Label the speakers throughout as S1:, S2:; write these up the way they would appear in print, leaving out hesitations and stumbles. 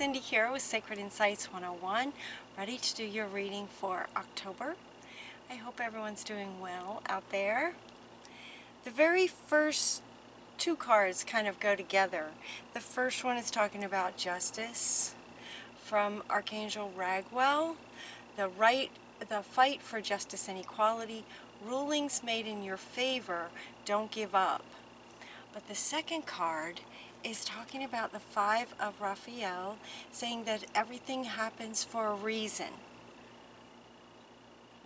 S1: Cindy here with Sacred Insights 101, ready to do your reading for October. I hope everyone's doing well out there. The very first two cards kind of go together. The first one is talking about justice from Archangel Raguel, the fight for justice and equality, rulings made in your favor, don't give up. But the second card is talking about the Five of Raphael, saying that everything happens for a reason.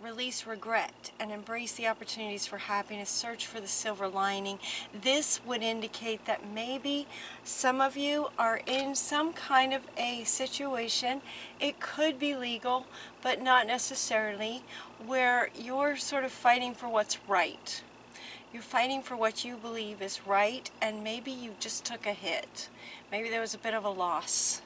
S1: Release regret and embrace the opportunities for happiness. Search for the silver lining. This would indicate that maybe some of you are in some kind of a situation, it could be legal, but not necessarily, where you're sort of fighting for what's right. You're fighting for what you believe is right, and maybe you just took a hit. Maybe there was a bit of a loss.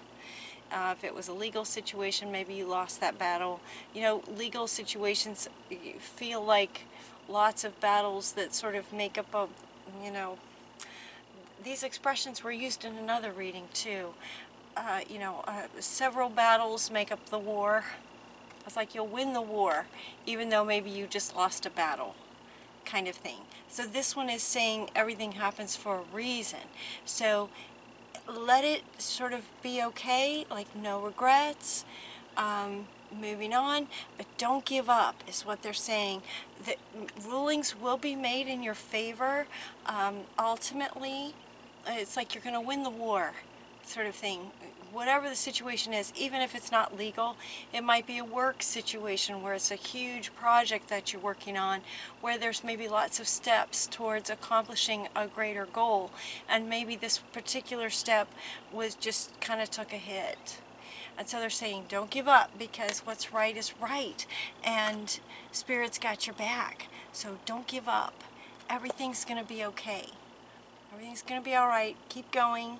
S1: If it was a legal situation, maybe you lost that battle. You know, legal situations feel like lots of battles that sort of make up a, these expressions were used in another reading too. Several battles make up the war. It's like you'll win the war, even though maybe you just lost a battle, kind of thing. So this one is saying everything happens for a reason. So let it sort of be okay, like no regrets, moving on, but don't give up is what they're saying. The rulings will be made in your favor. Ultimately, it's like you're going to win the war, sort of thing. Whatever the situation is, even if it's not legal, it might be a work situation where it's a huge project that you're working on, where there's maybe lots of steps towards accomplishing a greater goal, and maybe this particular step was just kind of took a hit. And so they're saying, don't give up, because what's right is right, and Spirit's got your back. So don't give up. Everything's going to be okay. Everything's going to be all right. Keep going.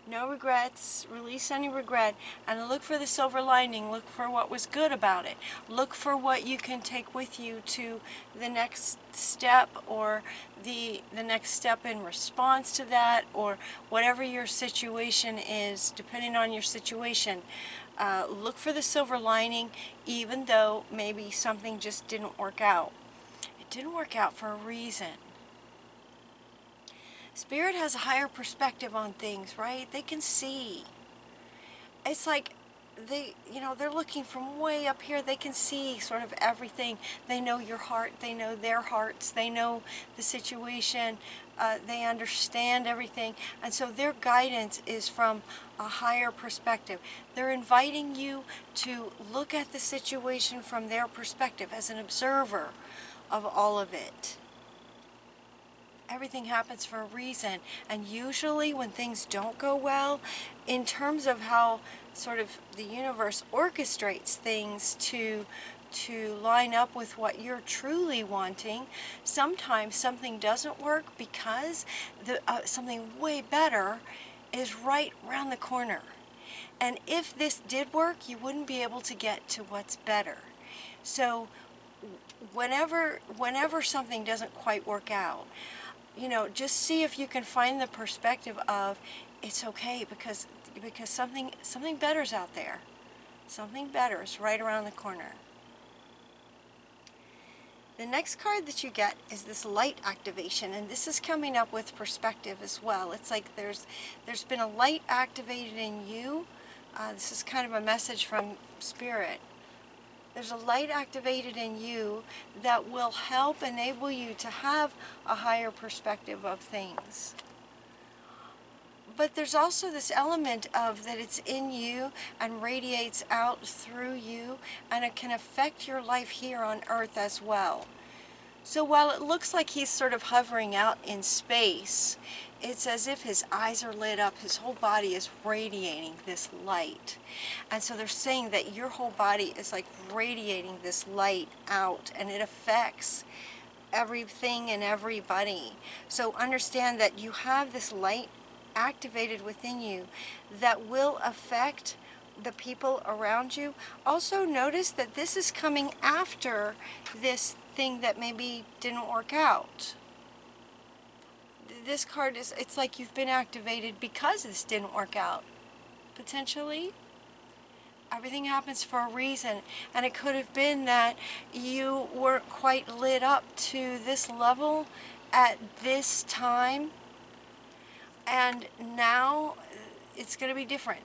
S1: No regrets, release any regret, and look for the silver lining. Look for what was good about it. Look for what you can take with you to the next step, or the next step in response to that, or whatever your situation is, depending on your situation. Look for the silver lining, even though maybe something just didn't work out. It didn't work out for a reason. Spirit has a higher perspective on things, right? They can see. It's like they're looking from way up here. They can see sort of everything. They know your heart. They know their hearts. They know the situation. They understand everything. And so their guidance is from a higher perspective. They're inviting you to look at the situation from their perspective as an observer of all of it. Everything happens for a reason, and usually when things don't go well, in terms of how sort of the universe orchestrates things to line up with what you're truly wanting, sometimes something doesn't work because something way better is right around the corner. And if this did work, you wouldn't be able to get to what's better. So whenever something doesn't quite work out, just see if you can find the perspective of it's okay, because something better's out there. Something better is right around the corner. The next card that you get is this light activation, and this is coming up with perspective as well. It's like there's been a light activated in you. This is kind of a message from Spirit. There's a light activated in you that will help enable you to have a higher perspective of things. But there's also this element of that it's in you and radiates out through you, and it can affect your life here on earth as well. So while it looks like he's sort of hovering out in space, it's as if his eyes are lit up, his whole body is radiating this light. And so they're saying that your whole body is like radiating this light out, and it affects everything and everybody. So understand that you have this light activated within you that will affect the people around you. Also notice that this is coming after this thing that maybe didn't work out. This card it's like you've been activated because this didn't work out. potentially. Everything happens for a reason, and it could have been that you weren't quite lit up to this level at this time, and now it's going to be different.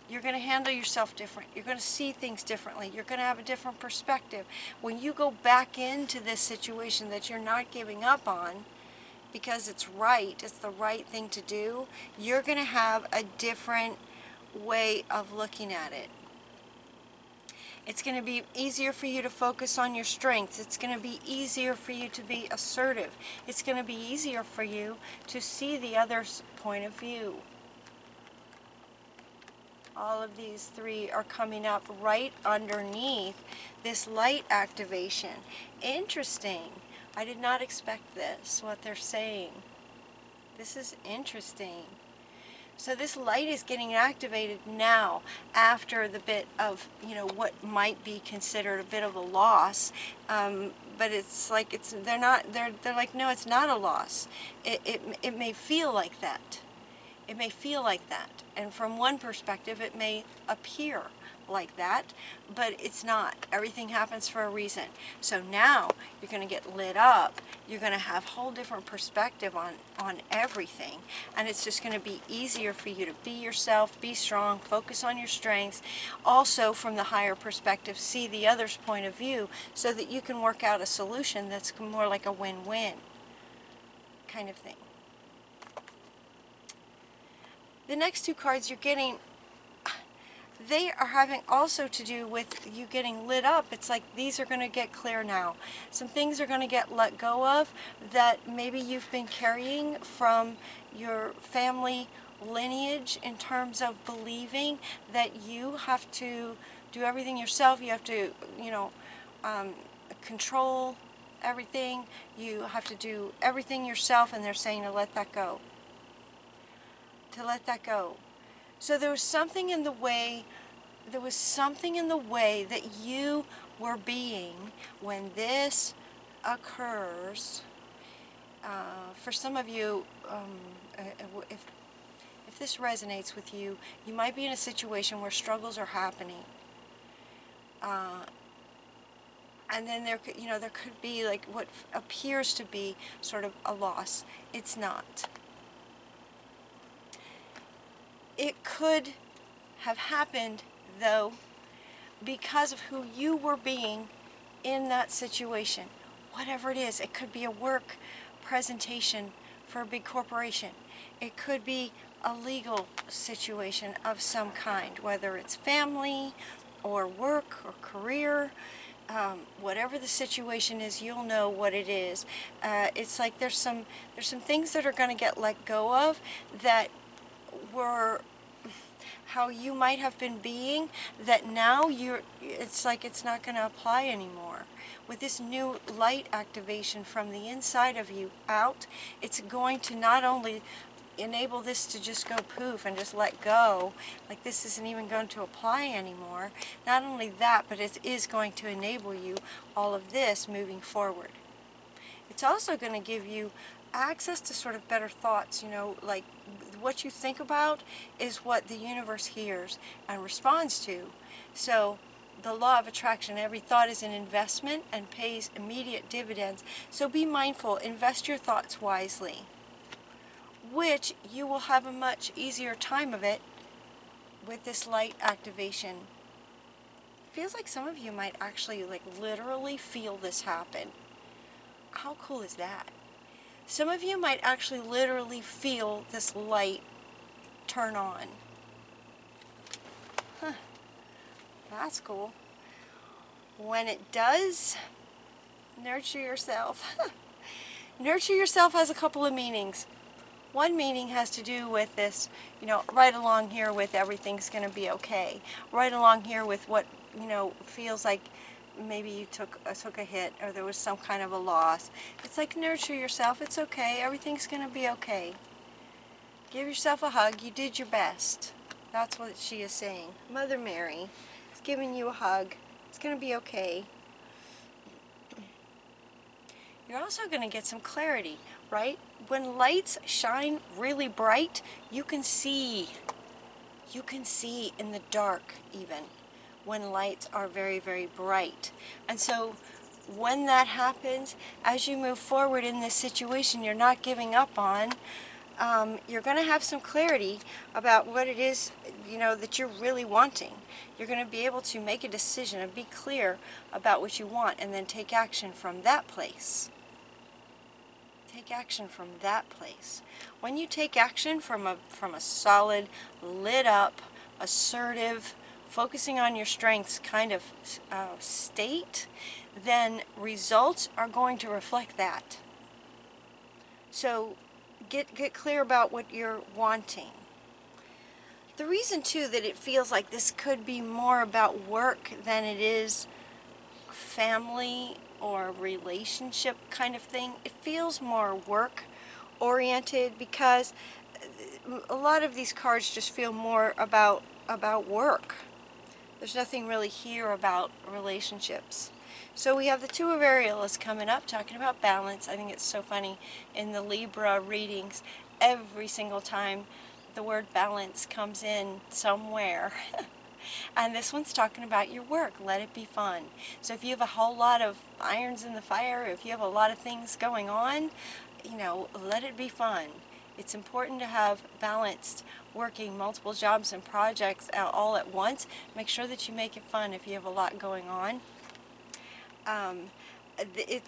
S1: You're going to handle yourself different. You're going to see things differently. You're going to have a different perspective. When you go back into this situation that you're not giving up on, because it's right, it's the right thing to do, you're going to have a different way of looking at it. It's going to be easier for you to focus on your strengths. It's going to be easier for you to be assertive. It's going to be easier for you to see the other's point of view. All of these three are coming up right underneath this light activation. Interesting. I did not expect this, what they're saying. This is interesting. So this light is getting activated now after the bit of, what might be considered a bit of a loss. But it's like, they're like, no, it's not a loss. It may feel like that. It may feel like that. And from one perspective, it may appear like that, but it's not. Everything happens for a reason. So now you're going to get lit up. You're going to have a whole different perspective on everything. And it's just going to be easier for you to be yourself, be strong, focus on your strengths. Also, from the higher perspective, see the other's point of view so that you can work out a solution that's more like a win-win kind of thing. The next two cards you're getting, they are having also to do with you getting lit up. It's like these are going to get clear now. Some things are going to get let go of that maybe you've been carrying from your family lineage in terms of believing that you have to do everything yourself. You have to, control everything. You have to do everything yourself, and they're saying to let that go. To let that go. So there was something in the way that you were being when this occurs. For some of you, if this resonates with you, you might be in a situation where struggles are happening. And then there could be like what appears to be sort of a loss. It's not. It could have happened, though, because of who you were being in that situation. Whatever it is, it could be a work presentation for a big corporation. It could be a legal situation of some kind, whether it's family or work or career. Whatever the situation is, you'll know what it is. It's like there's some things that are going to get let go of that were how you might have been being, that now it's like it's not going to apply anymore. With this new light activation from the inside of you out, it's going to not only enable this to just go poof and just let go, like this isn't even going to apply anymore. Not only that, but it is going to enable you all of this moving forward. It's also going to give you access to sort of better thoughts, like what you think about is what the universe hears and responds to. So the law of attraction, every thought is an investment and pays immediate dividends. So be mindful, invest your thoughts wisely, which you will have a much easier time of it with this light activation. It feels like some of you might actually literally feel this happen. How cool is that? Some of you might actually literally feel this light turn on. Huh. That's cool. When it does, nurture yourself. Nurture yourself has a couple of meanings. One meaning has to do with this, right along here with everything's going to be okay. Right along here with what, feels like maybe you took a hit or there was some kind of a loss. It's like nurture yourself. It's okay. Everything's going to be okay. Give yourself a hug. You did your best. That's what she is saying. Mother Mary is giving you a hug. It's going to be okay. You're also going to get some clarity, right? When lights shine really bright, you can see. You can see in the dark even when lights are very, very bright. And so when that happens, as you move forward in this situation you're not giving up on, you're going to have some clarity about what it is, that you're really wanting. You're going to be able to make a decision and be clear about what you want, and then take action from that place. Take action from that place. When you take action from a solid, lit up, assertive, focusing on your strengths kind of state, then results are going to reflect that. So get clear about what you're wanting. The reason too that it feels like this could be more about work than it is family or relationship kind of thing, it feels more work oriented, because a lot of these cards just feel more about work. There's nothing really here about relationships. So we have the Two of Aerials coming up, talking about balance. I think it's so funny in the Libra readings, every single time the word balance comes in somewhere. And this one's talking about your work. Let it be fun. So if you have a whole lot of irons in the fire, if you have a lot of things going on, let it be fun. It's important to have balanced working multiple jobs and projects all at once. Make sure that you make it fun if you have a lot going on.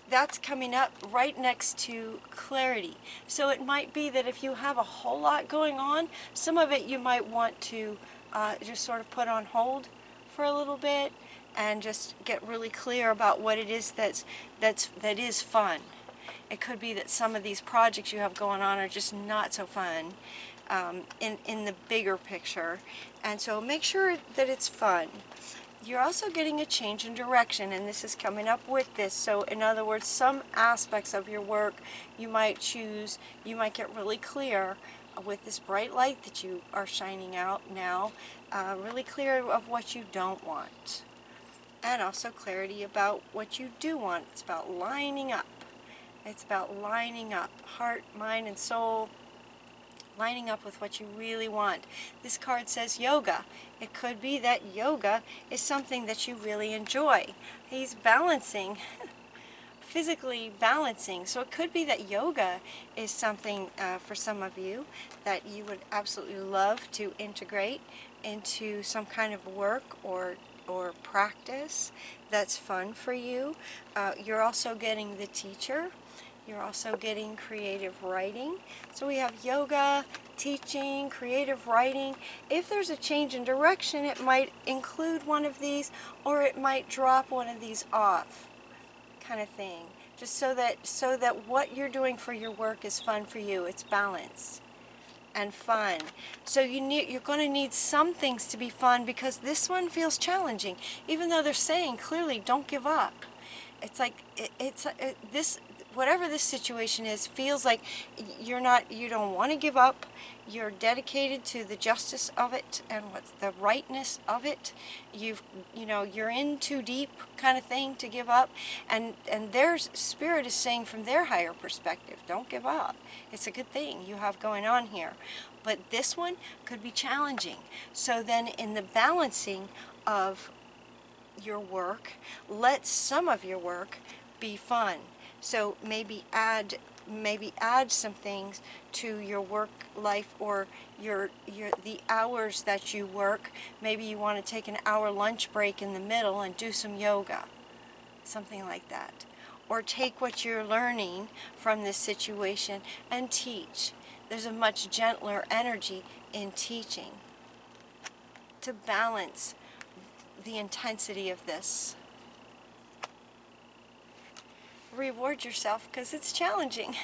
S1: That's coming up right next to clarity. So it might be that if you have a whole lot going on, some of it you might want to just sort of put on hold for a little bit and just get really clear about what it is that is fun. It could be that some of these projects you have going on are just not so fun in the bigger picture, and so make sure that it's fun. You're also getting a change in direction, and this is coming up with this. So in other words, some aspects of your work you might get really clear with this bright light that you are shining out now, really clear of what you don't want, and also clarity about what you do want. It's about lining up. It's about lining up, heart, mind, and soul, lining up with what you really want. This card says yoga. It could be that yoga is something that you really enjoy. He's balancing, physically balancing. So it could be that yoga is something for some of you that you would absolutely love to integrate into some kind of work or practice that's fun for you. You're also getting the teacher. You're also getting creative writing. So we have yoga, teaching, creative writing. If there's a change in direction, it might include one of these, or it might drop one of these off, kind of thing. Just so that what you're doing for your work is fun for you. It's balanced and fun. So you're going to need some things to be fun, because this one feels challenging, even though they're saying clearly don't give up. It's like this. Whatever this situation is, feels like you don't want to give up. You're dedicated to the justice of it and what's the rightness of it. You're in too deep kind of thing to give up. And their spirit is saying from their higher perspective, don't give up. It's a good thing you have going on here. But this one could be challenging. So then in the balancing of your work, let some of your work be fun. So maybe add some things to your work life, or the hours that you work. Maybe you want to take an hour lunch break in the middle and do some yoga, something like that. Or take what you're learning from this situation and teach. There's a much gentler energy in teaching to balance the intensity of this. Reward yourself, because it's challenging.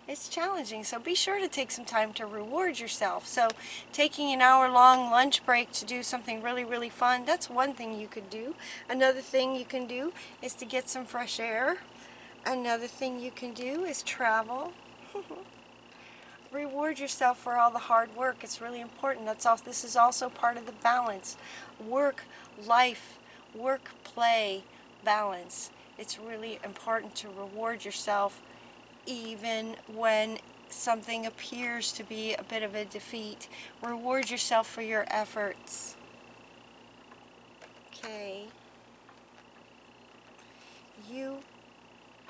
S1: It's challenging, so be sure to take some time to reward yourself. So taking an hour-long lunch break to do something really, really fun, that's one thing you could do. Another thing you can do is to get some fresh air. Another thing you can do is travel. Reward yourself for all the hard work. It's really important. This is also part of the balance. Work, life, work, play, balance. It's really important to reward yourself even when something appears to be a bit of a defeat, reward yourself for your efforts. Okay. You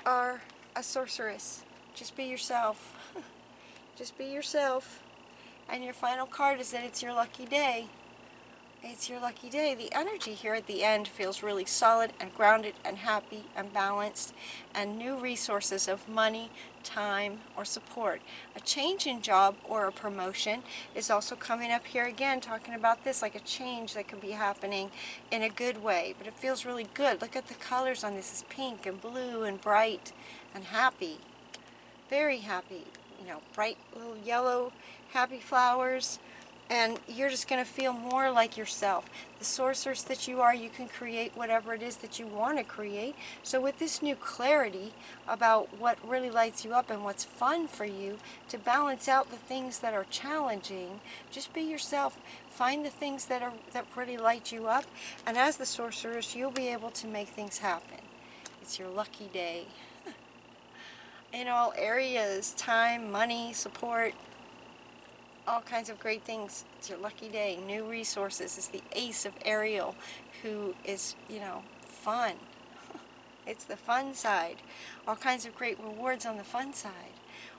S1: are a sorceress. Just be yourself. Just be yourself. And your final card is that it's your lucky day. It's your lucky day. The energy here at the end feels really solid and grounded and happy and balanced, and new resources of money, time, or support. A change in job or a promotion is also coming up here again, talking about this, like a change that could be happening in a good way, but it feels really good. Look at the colors on this. It's pink and blue and bright and happy. Very happy. You know, bright little yellow happy flowers. And you're just going to feel more like yourself. The sorceress that you are, you can create whatever it is that you want to create. So with this new clarity about what really lights you up and what's fun for you, to balance out the things that are challenging, just be yourself. Find the things that really light you up. And as the sorceress, you'll be able to make things happen. It's your lucky day. In all areas, time, money, support, all kinds of great things. It's your lucky day. New resources. It's the ace of Ariel, who is, you know, fun. It's the fun side. All kinds of great rewards on the fun side.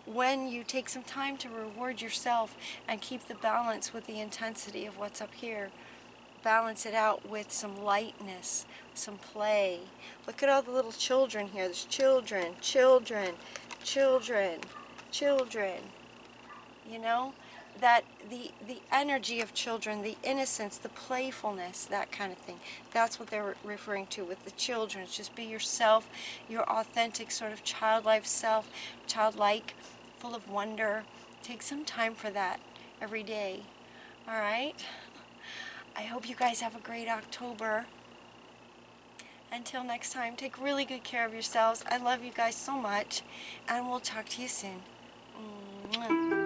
S1: When you take some time to reward yourself and keep the balance with the intensity of what's up here, balance it out with some lightness, some play. Look at all the little children here. There's children, children, children, children. You know? That the energy of children, the innocence, the playfulness, that kind of thing. That's what they're referring to with the children. It's just be yourself, your authentic sort of childlike self, childlike, full of wonder. Take some time for that every day. All right? I hope you guys have a great October. Until next time, take really good care of yourselves. I love you guys so much, and we'll talk to you soon. Mwah.